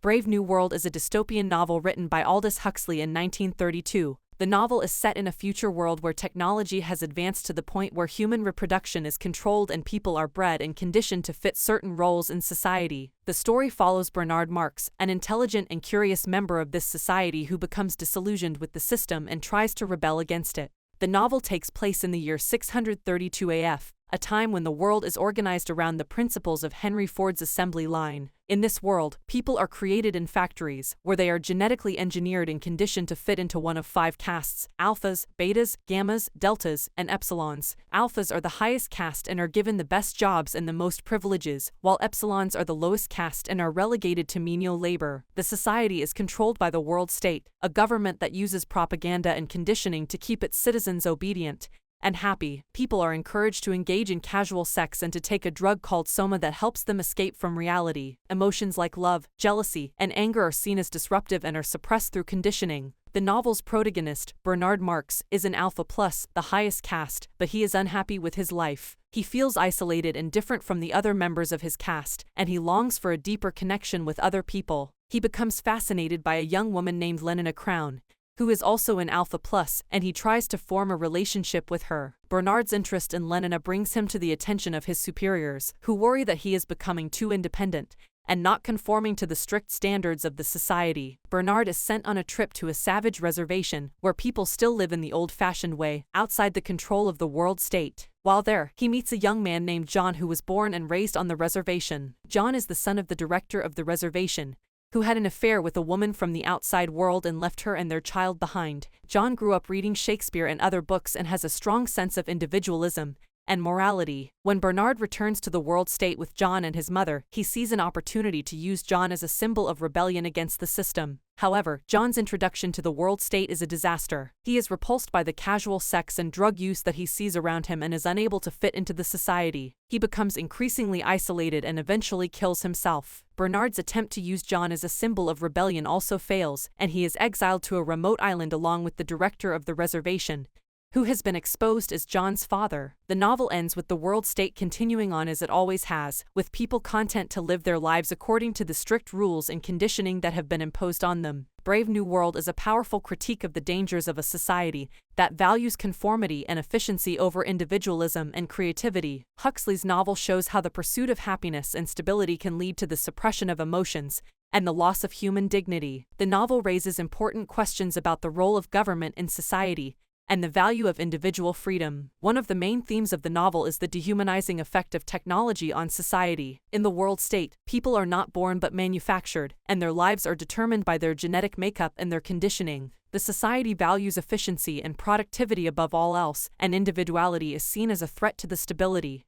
Brave New World is a dystopian novel written by Aldous Huxley in 1932. The novel is set in a future world where technology has advanced to the point where human reproduction is controlled and people are bred and conditioned to fit certain roles in society. The story follows Bernard Marx, an intelligent and curious member of this society who becomes disillusioned with the system and tries to rebel against it. The novel takes place in the year 632 AF, a time when the world is organized around the principles of Henry Ford's assembly line. In this world, people are created in factories, where they are genetically engineered and conditioned to fit into one of 5 castes: alphas, betas, gammas, deltas, and epsilons. Alphas are the highest caste and are given the best jobs and the most privileges, while epsilons are the lowest caste and are relegated to menial labor. The society is controlled by the world state, a government that uses propaganda and conditioning to keep its citizens obedient and happy. People are encouraged to engage in casual sex and to take a drug called soma that helps them escape from reality. Emotions like love, jealousy, and anger are seen as disruptive and are suppressed through conditioning. The novel's protagonist, Bernard Marx, is an alpha plus, the highest caste, but he is unhappy with his life. He feels isolated and different from the other members of his caste, and he longs for a deeper connection with other people. He becomes fascinated by a young woman named Lenina Crowne, who is also an alpha plus, and he tries to form a relationship with her. Bernard's interest in Lenina brings him to the attention of his superiors, who worry that he is becoming too independent and not conforming to the strict standards of the society. Bernard is sent on a trip to a savage reservation, where people still live in the old-fashioned way, outside the control of the world state. While there, he meets a young man named John who was born and raised on the reservation. John is the son of the director of the reservation, who had an affair with a woman from the outside world and left her and their child behind. John grew up reading Shakespeare and other books and has a strong sense of individualism and morality. When Bernard returns to the world state with John and his mother, he sees an opportunity to use John as a symbol of rebellion against the system. However, John's introduction to the world state is a disaster. He is repulsed by the casual sex and drug use that he sees around him and is unable to fit into the society. He becomes increasingly isolated and eventually kills himself. Bernard's attempt to use John as a symbol of rebellion also fails, and he is exiled to a remote island along with the director of the reservation, who has been exposed as John's father. The novel ends with the world state continuing on as it always has, with people content to live their lives according to the strict rules and conditioning that have been imposed on them. Brave New World is a powerful critique of the dangers of a society that values conformity and efficiency over individualism and creativity. Huxley's novel shows how the pursuit of happiness and stability can lead to the suppression of emotions and the loss of human dignity. The novel raises important questions about the role of government in society and the value of individual freedom. One of the main themes of the novel is the dehumanizing effect of technology on society. In the world state, people are not born but manufactured, and their lives are determined by their genetic makeup and their conditioning. The society values efficiency and productivity above all else, and individuality is seen as a threat to the stability